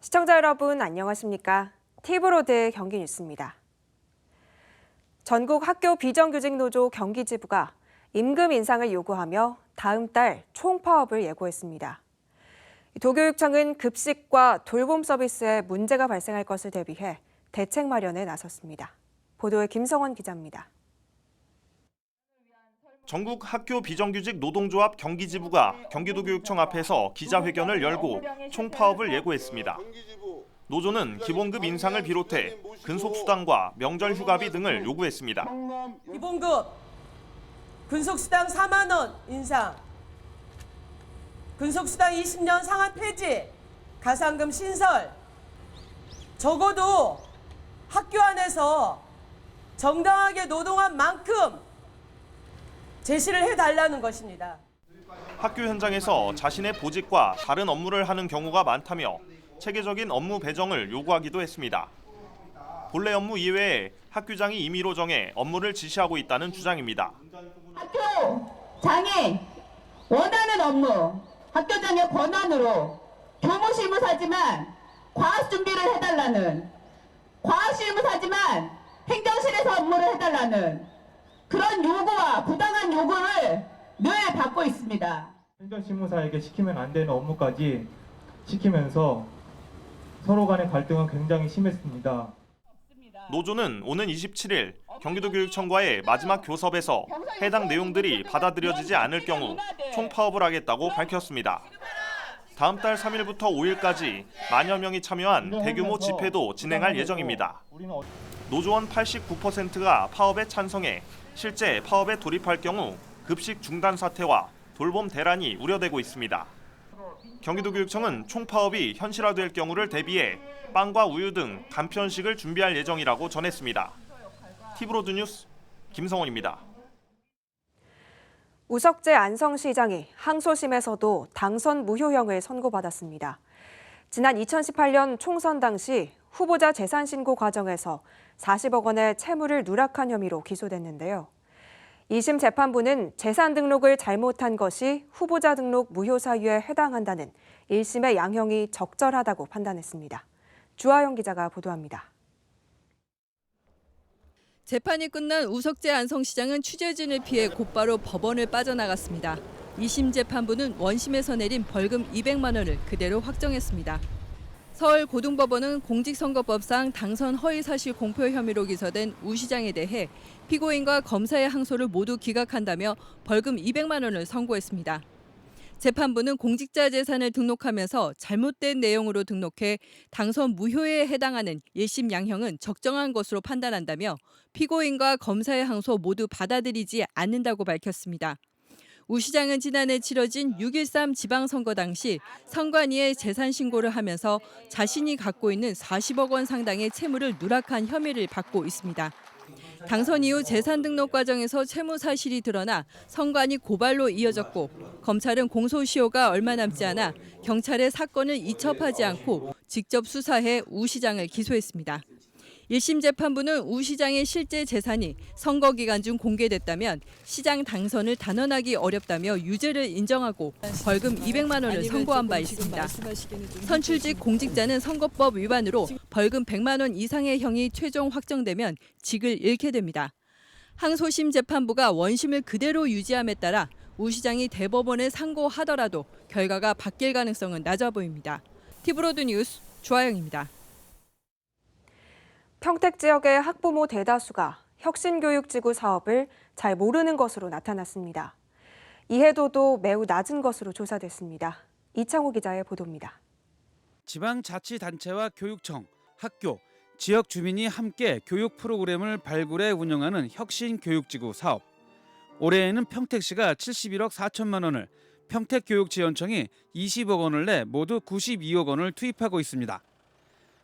시청자 여러분 안녕하십니까? 티브로드의 경기 뉴스입니다. 전국 학교 비정규직 노조 경기지부가 임금 인상을 요구하며 다음 달 총파업을 예고했습니다. 도교육청은 급식과 돌봄 서비스에 문제가 발생할 것을 대비해 대책 마련에 나섰습니다. 보도에 김성원 기자입니다. 전국 학교 비정규직 노동조합 경기지부가 경기도교육청 앞에서 기자회견을 열고 총파업을 예고했습니다. 노조는 기본급 인상을 비롯해 근속수당과 명절 휴가비 등을 요구했습니다. 기본급, 근속수당 4만 원 인상, 근속수당 20년 상한 폐지, 가산금 신설, 적어도 학교 안에서 정당하게 노동한 만큼 제시를 해달라는 것입니다. 학교 현장에서 자신의 보직과 다른 업무를 하는 경우가 많다며 체계적인 업무 배정을 요구하기도 했습니다. 본래 업무 이외에 학교장이 임의로 정해 업무를 지시하고 있다는 주장입니다. 학교장이 원하는 업무, 학교장의 권한으로 교무실무사지만 과학준비를 해달라는, 과학실무사지만 행정실에서 업무를 해달라는 그런 요구와 부당한 요구를 늘 받고 있습니다. 행정실무사에게 시키면 안 되는 업무까지 시키면서 서로 간의 갈등은 굉장히 심했습니다. 노조는 오는 27일 경기도교육청과의 마지막 교섭에서 해당 내용들이 받아들여지지 않을 경우 총파업을 하겠다고 밝혔습니다. 다음 달 3일부터 5일까지 만여 명이 참여한 대규모 집회도 진행할 예정입니다. 노조원 89%가 파업에 찬성해 실제 파업에 돌입할 경우 급식 중단 사태와 돌봄 대란이 우려되고 있습니다. 경기도교육청은 총파업이 현실화될 경우를 대비해 빵과 우유 등 간편식을 준비할 예정이라고 전했습니다. 티브로드 뉴스 김성원입니다. 우석재 안성시장이 항소심에서도 당선 무효형을 선고받았습니다. 지난 2018년 총선 당시 후보자 재산 신고 과정에서 40억 원의 채무를 누락한 혐의로 기소됐는데요. 2심 재판부는 재산 등록을 잘못한 것이 후보자 등록 무효 사유에 해당한다는 1심의 양형이 적절하다고 판단했습니다. 주하영 기자가 보도합니다. 재판이 끝난 우석재 안성시장은 취재진을 피해 곧바로 법원을 빠져나갔습니다. 2심 재판부는 원심에서 내린 벌금 200만 원을 그대로 확정했습니다. 서울고등법원은 공직선거법상 당선 허위사실 공표 혐의로 기소된 우 시장에 대해 피고인과 검사의 항소를 모두 기각한다며 벌금 200만 원을 선고했습니다. 재판부는 공직자 재산을 등록하면서 잘못된 내용으로 등록해 당선 무효에 해당하는 1심 양형은 적정한 것으로 판단한다며 피고인과 검사의 항소 모두 받아들이지 않는다고 밝혔습니다. 우 시장은 지난해 치러진 6.13 지방선거 당시 선관위에 재산 신고를 하면서 자신이 갖고 있는 40억 원 상당의 채무를 누락한 혐의를 받고 있습니다. 당선 이후 재산 등록 과정에서 채무 사실이 드러나 선관위 고발로 이어졌고 검찰은 공소시효가 얼마 남지 않아 경찰에 사건을 이첩하지 않고 직접 수사해 우 시장을 기소했습니다. 1심 재판부는 우 시장의 실제 재산이 선거 기간 중 공개됐다면 시장 당선을 단언하기 어렵다며 유죄를 인정하고 벌금 200만 원을 선고한 바 있습니다. 선출직 공직자는 선거법 위반으로 벌금 100만 원 이상의 형이 최종 확정되면 직을 잃게 됩니다. 항소심 재판부가 원심을 그대로 유지함에 따라 우 시장이 대법원에 상고하더라도 결과가 바뀔 가능성은 낮아 보입니다. 티브로드 뉴스 주하영입니다. 평택 지역의 학부모 대다수가 혁신교육지구 사업을 잘 모르는 것으로 나타났습니다. 이해도도 매우 낮은 것으로 조사됐습니다. 이창호 기자의 보도입니다. 지방자치단체와 교육청, 학교, 지역 주민이 함께 교육 프로그램을 발굴해 운영하는 혁신교육지구 사업. 올해에는 평택시가 71억 4천만 원을, 평택교육지원청이 20억 원을 내 모두 92억 원을 투입하고 있습니다.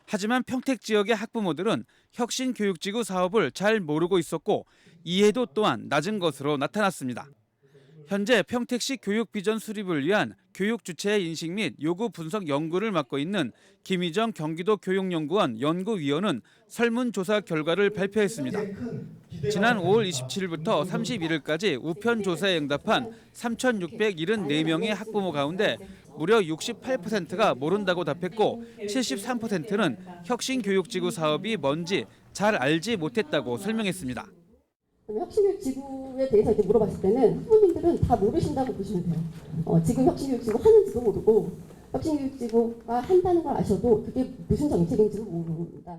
하지만 평택 지역의 학부모들은 혁신교육지구 사업을 잘 모르고 있었고 이해도 또한 낮은 것으로 나타났습니다. 현재 평택시 교육비전 수립을 위한 교육주체의 인식 및 요구 분석 연구를 맡고 있는 김희정 경기도교육연구원 연구위원은 설문조사 결과를 발표했습니다. 지난 5월 27일부터 31일까지 우편 조사에 응답한 3,674명의 학부모 가운데 무려 68%가 모른다고 답했고 73%는 혁신교육지구 사업이 뭔지 잘 알지 못했다고 설명했습니다. 혁신교육지구에 대해서 이렇게 물어봤을 때는 부모님들은 다 모르신다고 보시면 돼요. 지금 혁신교육지구 하는지도 모르고 혁신교육지구가 한다는 걸 아셔도 그게 무슨 정책인지를 모릅니다.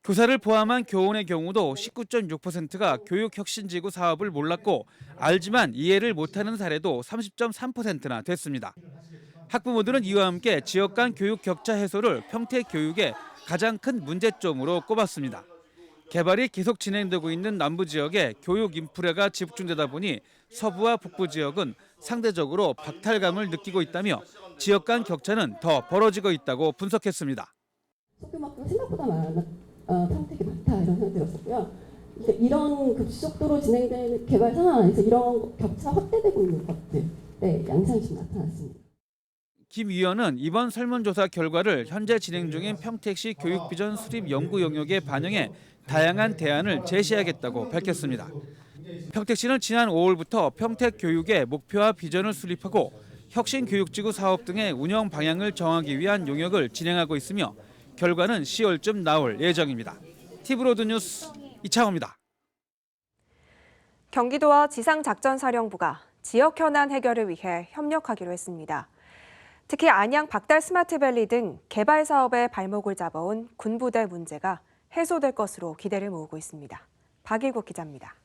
교사를 포함한 교원의 경우도 19.6%가 교육혁신지구 사업을 몰랐고 알지만 이해를 못하는 사례도 30.3%나 됐습니다. 학부모들은 이와 함께 지역 간 교육 격차 해소를 평택교육의 가장 큰 문제점으로 꼽았습니다. 개발이 계속 진행되고 있는 남부 지역에 교육 인프라가 집중되다 보니 서부와 북부 지역은 상대적으로 박탈감을 느끼고 있다며 지역 간 격차는 더 벌어지고 있다고 분석했습니다. 소규모가 생각보다 평택이 많다 이런 생각이 들었었고요. 이런 급속도로 진행되는 개발 상황 안에서 이런 격차 확대되고 있는 것들, 양상이 좀 나타났습니다. 김 위원은 이번 설문조사 결과를 현재 진행 중인 평택시 교육비전 수립 연구 영역에 반영해 다양한 대안을 제시하겠다고 밝혔습니다. 평택시는 지난 5월부터 평택교육의 목표와 비전을 수립하고 혁신교육지구 사업 등의 운영 방향을 정하기 위한 용역을 진행하고 있으며 결과는 10월쯤 나올 예정입니다. TV로드 뉴스 이창호입니다. 경기도와 지상작전사령부가 지역 현안 해결을 위해 협력하기로 했습니다. 특히 안양 박달 스마트밸리 등 개발 사업에 발목을 잡아온 군부대 문제가 해소될 것으로 기대를 모으고 있습니다. 박일국 기자입니다.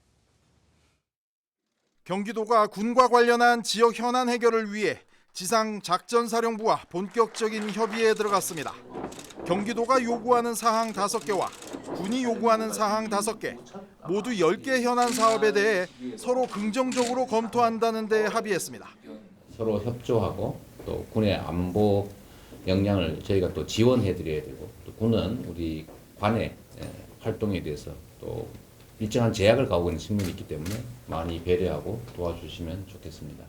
경기도가 군과 관련한 지역 현안 해결을 위해 지상작전사령부와 본격적인 협의에 들어갔습니다. 경기도가 요구하는 사항 5개와 군이 요구하는 사항 5개, 모두 10개 현안 사업에 대해 서로 긍정적으로 검토한다는 데 합의했습니다. 서로 협조하고 또 군의 안보 역량을 저희가 또 지원해드려야 되고 또 군은 우리 관의 활동에 대해서 또 일정한 제약을 가하고 있는 측면이 있기 때문에 많이 배려하고 도와주시면 좋겠습니다.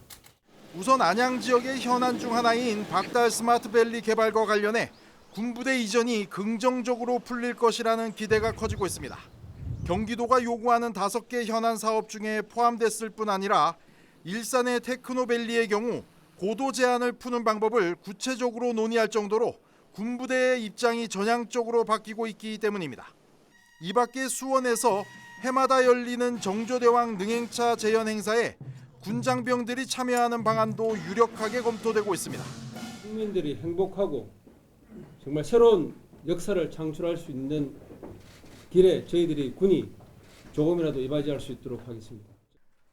우선 안양 지역의 현안 중 하나인 박달 스마트밸리 개발과 관련해 군부대 이전이 긍정적으로 풀릴 것이라는 기대가 커지고 있습니다. 경기도가 요구하는 5개 현안 사업 중에 포함됐을 뿐 아니라 일산의 테크노밸리의 경우 고도 제한을 푸는 방법을 구체적으로 논의할 정도로 군부대의 입장이 전향적으로 바뀌고 있기 때문입니다. 이 밖에 수원에서 해마다 열리는 정조대왕 능행차 재현 행사에 군장병들이 참여하는 방안도 유력하게 검토되고 있습니다. 국민들이 행복하고 정말 새로운 역사를 창출할 수 있는 길에 저희들이 군이 조금이라도 이바지할 수 있도록 하겠습니다.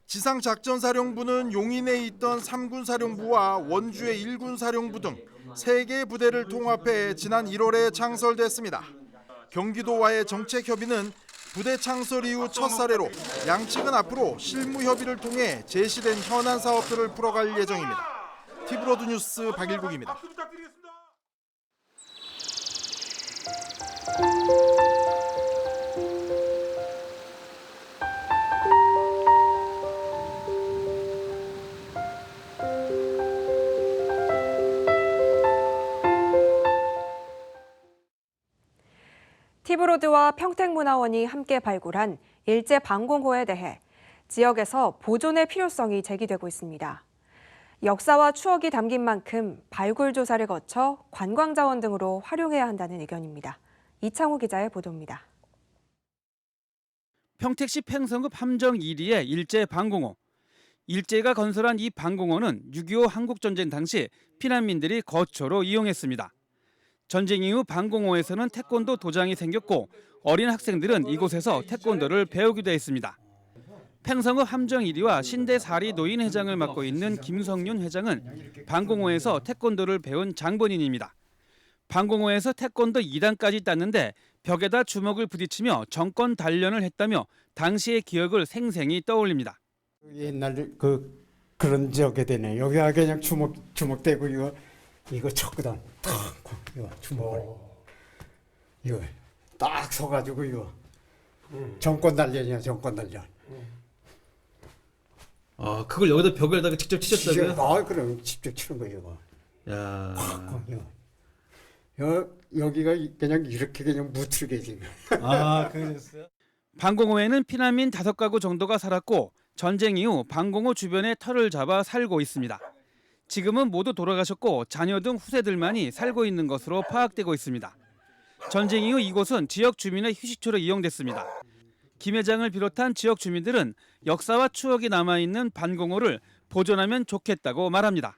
지상작전사령부는 용인에 있던 3군 사령부와 원주의 1군 사령부 등 3개 부대를 통합해 지난 1월에 창설됐습니다. 경기도와의 정책 협의는 부대 창설 이후 첫 사례로 양측은 앞으로 실무 협의를 통해 제시된 현안 사업들을 풀어갈 예정입니다. TV로드 뉴스 박일국입니다. TV로드와 평택문화원이 함께 발굴한 일제 방공호에 대해 지역에서 보존의 필요성이 제기되고 있습니다. 역사와 추억이 담긴 만큼 발굴 조사를 거쳐 관광자원 등으로 활용해야 한다는 의견입니다. 이창호 기자의 보도입니다. 평택시 팽성읍 함정 1리의 일제 방공호. 일제가 건설한 이 방공호는 6.25 한국전쟁 당시 피난민들이 거처로 이용했습니다. 전쟁 이후 방공호에서는 태권도 도장이 생겼고 어린 학생들은 이곳에서 태권도를 배우기도 했습니다. 팽성읍 함정 1리와 신대사리 노인회장을 맡고 있는 김성윤 회장은 방공호에서 태권도를 배운 장본인입니다. 방공호에서 태권도 2단까지 땄는데 벽에다 주먹을 부딪히며 정권 단련을 했다며 당시의 기억을 생생히 떠올립니다. 옛날 그런 적이 되네. 여기가 그냥 주먹대고 이거 쳤거든. 탁 이거 주먹을 이거 딱 서가지고 이거 정권 단련이야 정권 단련. 아 그걸 여기다 벽에다가 직접 치셨다고요? 아 그럼 직접 치는 거예요 이거. 야. 여기가 그냥 이렇게 그냥 무트게 지금. 아 그러셨어요? 방공호에는 피난민 5가구 정도가 살았고 전쟁 이후 방공호 주변에 터를 잡아 살고 있습니다. 지금은 모두 돌아가셨고 자녀 등 후세들만이 살고 있는 것으로 파악되고 있습니다. 전쟁 이후 이곳은 지역 주민의 휴식처로 이용됐습니다. 김 회장을 비롯한 지역 주민들은 역사와 추억이 남아있는 반공호를 보존하면 좋겠다고 말합니다.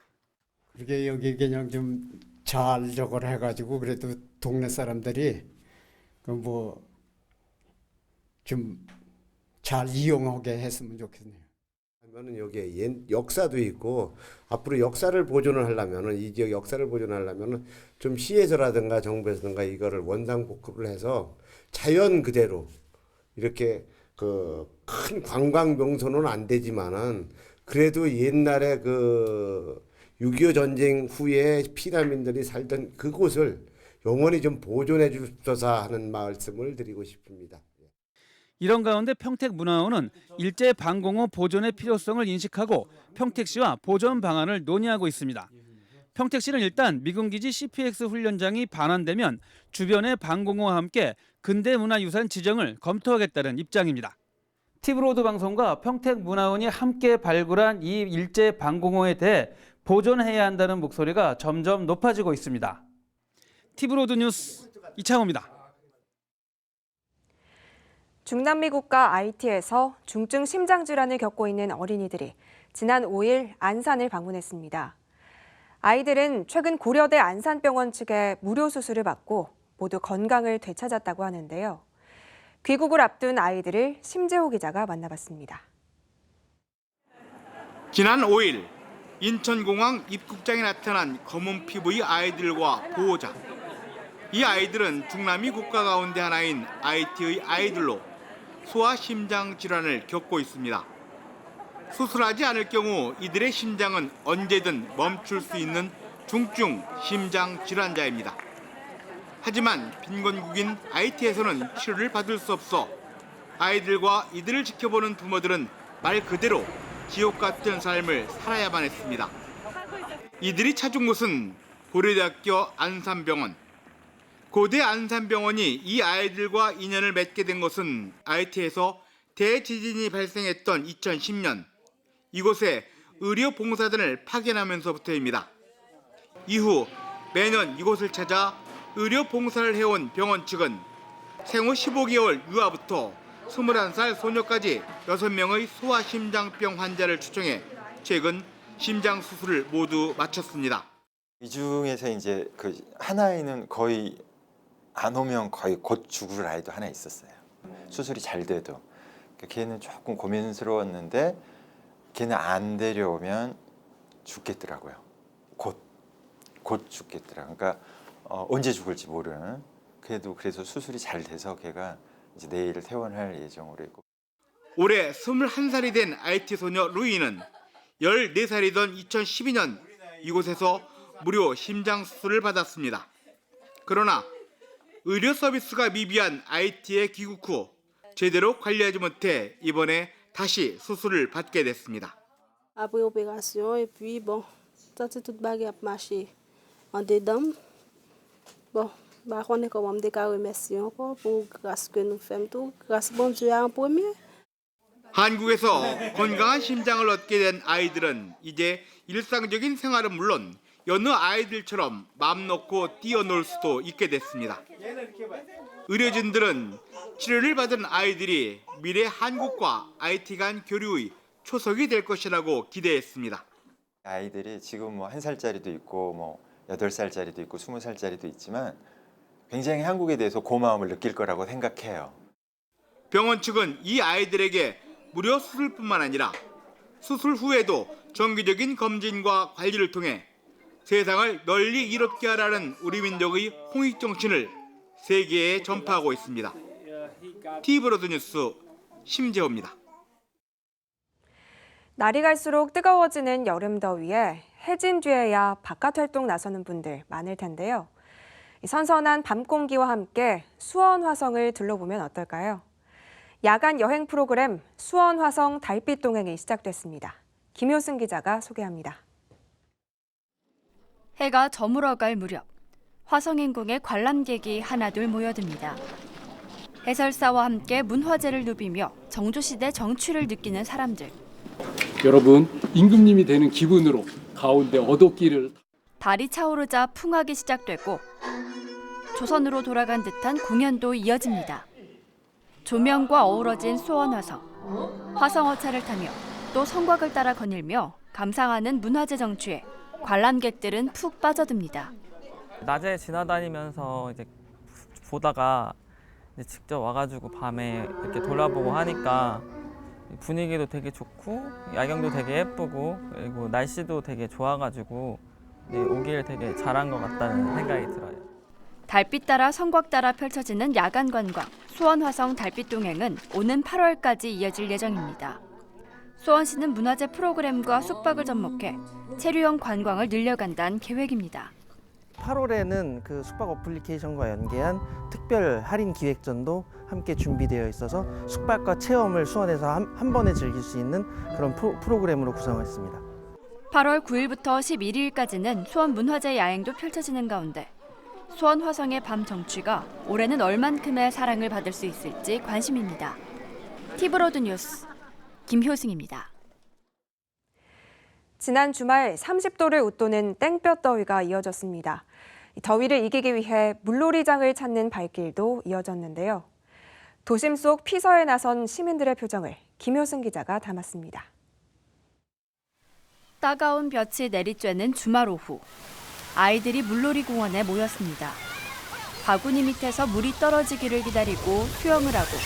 그게 여기 그냥 좀 잘 저걸 해가지고 그래도 동네 사람들이 그 뭐 좀 잘 이용하게 했으면 좋겠네요. 그러면은 여기에 역사도 있고 앞으로 역사를 보존을 하려면은 이 지역 역사를 보존하려면은 좀 시에서라든가 정부에서든가 이거를 원상복구를 해서 자연 그대로 이렇게 그 큰 관광 명소는 안 되지만은 그래도 옛날에 그 6.25 전쟁 후에 피난민들이 살던 그곳을 영원히 좀 보존해 주셔서 하는 말씀을 드리고 싶습니다. 이런 가운데 평택문화원은 일제 반공호 보존의 필요성을 인식하고 평택시와 보존 방안을 논의하고 있습니다. 평택시는 일단 미군기지 CPX 훈련장이 반환되면 주변의 반공호와 함께 근대문화유산 지정을 검토하겠다는 입장입니다. 티브로드 방송과 평택문화원이 함께 발굴한 이 일제 반공호에 대해 보존해야 한다는 목소리가 점점 높아지고 있습니다. 티브로드 뉴스 이창호입니다. 중남미 국가 아이티에서 중증 심장 질환을 겪고 있는 어린이들이 지난 5일 안산을 방문했습니다. 아이들은 최근 고려대 안산병원 측의 무료 수술을 받고 모두 건강을 되찾았다고 하는데요. 귀국을 앞둔 아이들을 심재호 기자가 만나봤습니다. 지난 5일 인천공항 입국장에 나타난 검은 피부의 아이들과 보호자. 이 아이들은 중남미 국가 가운데 하나인 아이티의 아이들로 소아 심장 질환을 겪고 있습니다. 수술하지 않을 경우 이들의 심장은 언제든 멈출 수 있는 중증 심장 질환자입니다. 하지만 빈곤국인 아이티에서는 치료를 받을 수 없어 아이들과 이들을 지켜보는 부모들은 말 그대로 지옥 같은 삶을 살아야만 했습니다. 이들이 찾은 곳은 고려대학교 안산병원. 고대 안산병원이 이 아이들과 인연을 맺게 된 것은 아이티에서 대지진이 발생했던 2010년 이곳에 의료 봉사단을 파견하면서부터입니다. 이후 매년 이곳을 찾아 의료 봉사를 해온 병원 측은 생후 15개월 유아부터 21살 소녀까지 6명의 소아심장병 환자를 추정해 최근 심장 수술을 모두 마쳤습니다. 이 중에서 이제 그 하나에는 거의 안 오면 거의 곧 죽을 아이도 하나 있었어요. 수술이 잘 돼도. 걔는 조금 고민스러웠는데 걔는 안 데려오면 죽겠더라고요. 곧 죽겠더라고요. 그러니까 언제 죽을지 모르는. 그래서 수술이 잘 돼서 걔가 이제 내일 퇴원할 예정으로 있고. 올해 21살이 된 IT 소녀 루이는 14살이던 2012년 이곳에서 무료 심장 수술을 받았습니다. 그러나 의료 서비스가 미비한 IT에 귀국 후 제대로 관리하지 못해 이번에 다시 수술을 받게 됐습니다. Après opération et puis bon, ça c'est toute bague à marcher en dedans. Bon, bah on est comme des cas remercier encore pour grâce que nous faisons tout, grâce bon Dieu en premier. 한국에서 건강한 심장을 얻게 된 아이들은 이제 일상적인 생활은 물론 여느 아이들처럼 맘 놓고 뛰어놀 수도 있게 됐습니다. 의료진들은 치료를 받은 아이들이 미래 한국과 IT 간 교류의 초석이 될 것이라고 기대했습니다. 아이들이 지금 뭐 1살짜리도 있고 뭐 8살짜리도 있고 20살짜리도 있지만 굉장히 한국에 대해서 고마움을 느낄 거라고 생각해요. 병원 측은 이 아이들에게 무료 수술뿐만 아니라 수술 후에도 정기적인 검진과 관리를 통해 세상을 널리 이롭게 하라는 우리 민족의 홍익 정신을 세계에 전파하고 있습니다. 티브로드 뉴스 심재호입니다. 날이 갈수록 뜨거워지는 여름 더위에 해진 뒤에야 바깥 활동 나서는 분들 많을 텐데요. 선선한 밤 공기와 함께 수원 화성을 둘러보면 어떨까요? 야간 여행 프로그램 수원 화성 달빛 동행이 시작됐습니다. 김효승 기자가 소개합니다. 해가 저물어갈 무렵 화성행궁에 관람객이 하나둘 모여듭니다. 해설사와 함께 문화재를 누비며 정조시대 정취를 느끼는 사람들. 여러분, 임금님이 되는 기분으로 가운데 어도길을 달이 차오르자 풍악이 시작되고 조선으로 돌아간 듯한 공연도 이어집니다. 조명과 어우러진 수원화성, 화성어차를 타며 또 성곽을 따라 거닐며 감상하는 문화재 정취에 관람객들은 푹 빠져듭니다. 낮에 지나다니면서 이제 보다가 이제 직접 와가지고 밤에 이렇게 돌아보고 하니까 분위기도 되게 좋고 야경도 되게 예쁘고 그리고 날씨도 되게 좋아가지고 오길 되게 잘한 것 같다는 생각이 들어요. 달빛 따라 성곽 따라 펼쳐지는 야간 관광 수원화성 달빛 동행은 오는 8월까지 이어질 예정입니다. 수원시는 문화재 프로그램과 숙박을 접목해 체류형 관광을 늘려간다는 계획입니다. 8월에는 그 숙박 어플리케이션과 연계한 특별 할인 기획전도 함께 준비되어 있어서 숙박과 체험을 수원에서 한 번에 즐길 수 있는 그런 프로그램으로 구성했습니다. 8월 9일부터 11일까지는 수원 문화재 야행도 펼쳐지는 가운데 수원 화성의 밤 정취가 올해는 얼만큼의 사랑을 받을 수 있을지 관심입니다. 티브로드 뉴스 김효승입니다. 지난 주말 30도를 웃도는 땡볕 더위가 이어졌습니다. 더위를 이기기 위해 물놀이장을 찾는 발길도 이어졌는데요. 도심 속 피서에 나선 시민들의 표정을 김효승 기자가 담았습니다. 따가운 볕이 내리쬐는 주말 오후. 아이들이 물놀이 공원에 모였습니다. 바구니 밑에서 물이 떨어지기를 기다리고 수영을 하고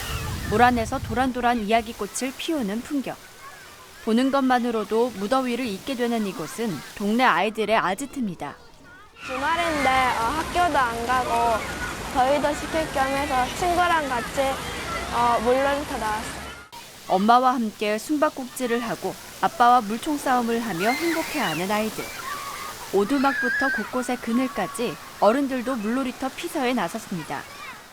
물 안에서 도란도란 이야기꽃을 피우는 풍경. 보는 것만으로도 무더위를 잊게 되는 이곳은 동네 아이들의 아지트입니다. 주말인데 학교도 안 가고 더위도 식힐 겸 해서 친구랑 같이 물놀이터 나왔어요. 엄마와 함께 숨바꼭질을 하고 아빠와 물총 싸움을 하며 행복해하는 아이들. 오두막부터 곳곳의 그늘까지 어른들도 물놀이터 피서에 나섰습니다.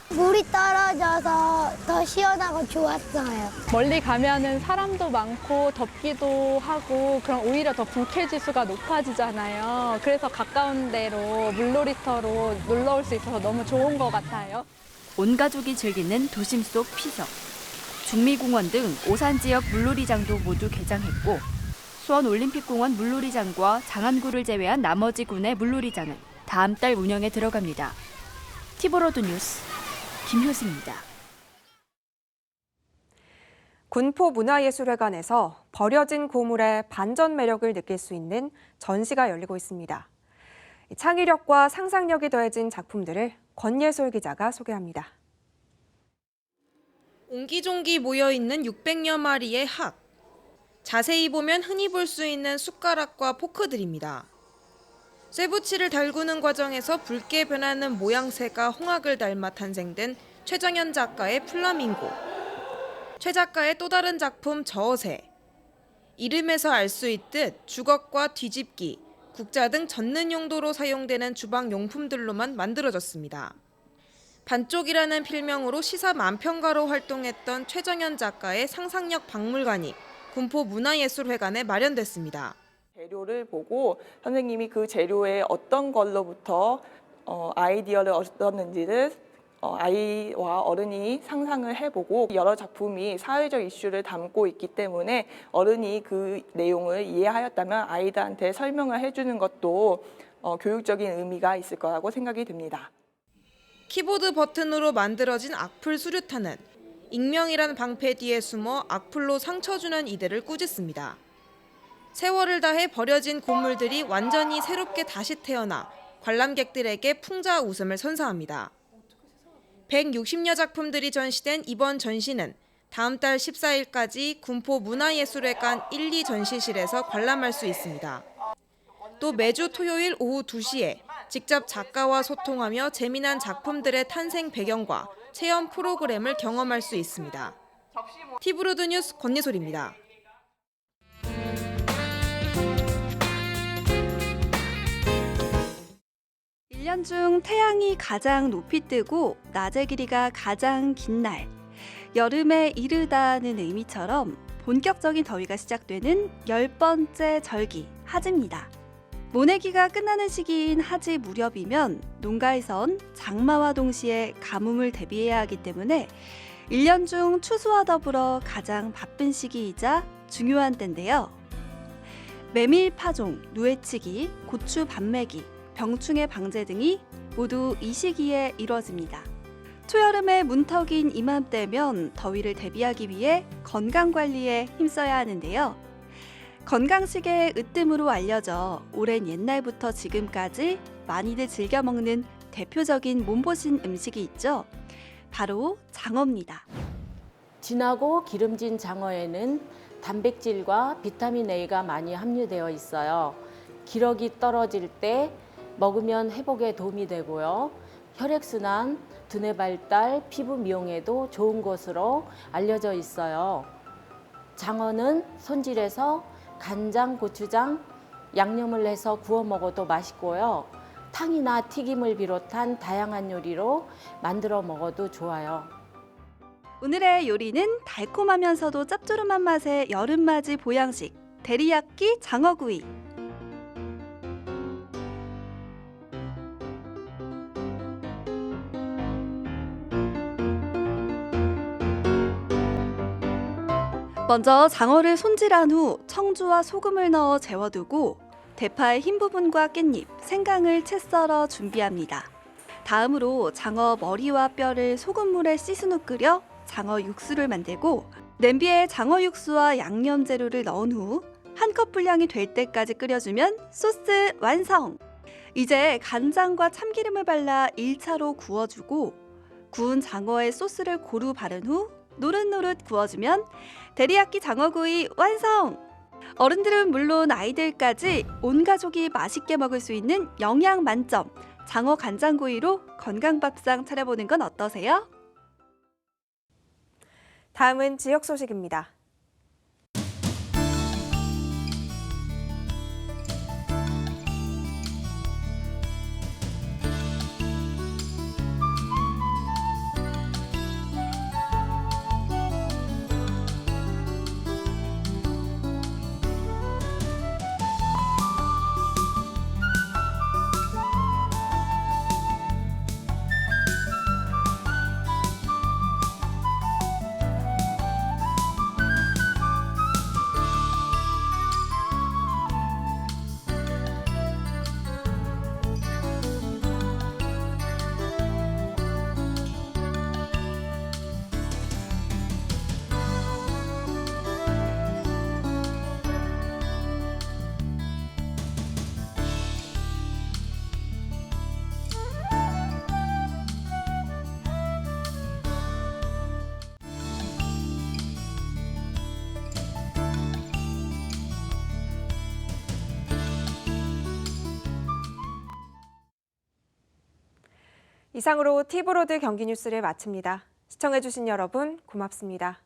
물이 떨어져서 더 시원하고 좋았어요. 멀리 가면은 사람도 많고 덥기도 하고 그럼 오히려 더 불쾌지수가 높아지잖아요. 그래서 가까운 데로 물놀이터로 놀러 올 수 있어서 너무 좋은 것 같아요. 온 가족이 즐기는 도심 속 피서. 중미공원 등 오산 지역 물놀이장도 모두 개장했고 수원올림픽공원 물놀이장과 장안구를 제외한 나머지 군의 물놀이장은 다음 달 운영에 들어갑니다. 티브로드 뉴스 김효승입니다. 군포문화예술회관에서 버려진 고물의 반전 매력을 느낄 수 있는 전시가 열리고 있습니다. 창의력과 상상력이 더해진 작품들을 권예솔 기자가 소개합니다. 옹기종기 모여있는 600여 마리의 학. 자세히 보면 흔히 볼 수 있는 숟가락과 포크들입니다. 쇠붙이를 달구는 과정에서 붉게 변하는 모양새가 홍학을 닮아 탄생된 최정현 작가의 플라밍고. 최 작가의 또 다른 작품 저어새. 이름에서 알 수 있듯 주걱과 뒤집기, 국자 등 젓는 용도로 사용되는 주방 용품들로만 만들어졌습니다. 반쪽이라는 필명으로 시사 만평가로 활동했던 최정현 작가의 상상력 박물관이 군포문화예술회관에 마련됐습니다. 재료를 보고 선생님이 그 재료의 어떤 걸로부터 아이디어를 얻었는지를 아이와 어른이 상상을 해보고 여러 작품이 사회적 이슈를 담고 있기 때문에 어른이 그 내용을 이해하였다면 아이들한테 설명을 해주는 것도 교육적인 의미가 있을 거라고 생각이 듭니다. 키보드 버튼으로 만들어진 악플 수류탄은 익명이란 방패 뒤에 숨어 악플로 상처 주는 이들을 꾸짖습니다. 세월을 다해 버려진 고물들이 완전히 새롭게 다시 태어나 관람객들에게 풍자 웃음을 선사합니다. 160여 작품들이 전시된 이번 전시는 다음 달 14일까지 군포문화예술회관 1, 2 전시실에서 관람할 수 있습니다. 또 매주 토요일 오후 2시에 직접 작가와 소통하며 재미난 작품들의 탄생 배경과 체험 프로그램을 경험할 수 있습니다. 티브로드 뉴스 권예솔입니다. 1년 중 태양이 가장 높이 뜨고 낮의 길이가 가장 긴 날, 여름에 이르다는 의미처럼 본격적인 더위가 시작되는 10번째 절기, 하지입니다. 모내기가 끝나는 시기인 하지 무렵이면 농가에선 장마와 동시에 가뭄을 대비해야 하기 때문에 1년 중 추수와 더불어 가장 바쁜 시기이자 중요한 때인데요. 메밀 파종, 누에치기, 고추 반매기, 병충해 방제 등이 모두 이 시기에 이루어집니다. 초여름에 문턱인 이맘때면 더위를 대비하기 위해 건강관리에 힘써야 하는데요. 건강식의 으뜸으로 알려져 오랜 옛날부터 지금까지 많이들 즐겨 먹는 대표적인 몸보신 음식이 있죠. 바로 장어입니다. 진하고 기름진 장어에는 단백질과 비타민 A가 많이 함유되어 있어요. 기력이 떨어질 때 먹으면 회복에 도움이 되고요. 혈액순환, 두뇌 발달, 피부 미용에도 좋은 것으로 알려져 있어요. 장어는 손질해서 간장, 고추장, 양념을 해서 구워 먹어도 맛있고요. 탕이나 튀김을 비롯한 다양한 요리로 만들어 먹어도 좋아요. 오늘의 요리는 달콤하면서도 짭조름한 맛의 여름맞이 보양식, 데리야끼 장어구이. 먼저 장어를 손질한 후 청주와 소금을 넣어 재워두고 대파의 흰 부분과 깻잎, 생강을 채 썰어 준비합니다. 다음으로 장어 머리와 뼈를 소금물에 씻은 후 끓여 장어 육수를 만들고 냄비에 장어 육수와 양념 재료를 넣은 후 한 컵 분량이 될 때까지 끓여주면 소스 완성! 이제 간장과 참기름을 발라 1차로 구워주고 구운 장어에 소스를 고루 바른 후 노릇노릇 구워주면 데리야끼 장어구이 완성! 어른들은 물론 아이들까지 온 가족이 맛있게 먹을 수 있는 영양 만점 장어 간장구이로 건강밥상 차려보는 건 어떠세요? 다음은 지역 소식입니다. 이상으로 티브로드 경기 뉴스를 마칩니다. 시청해주신 여러분 고맙습니다.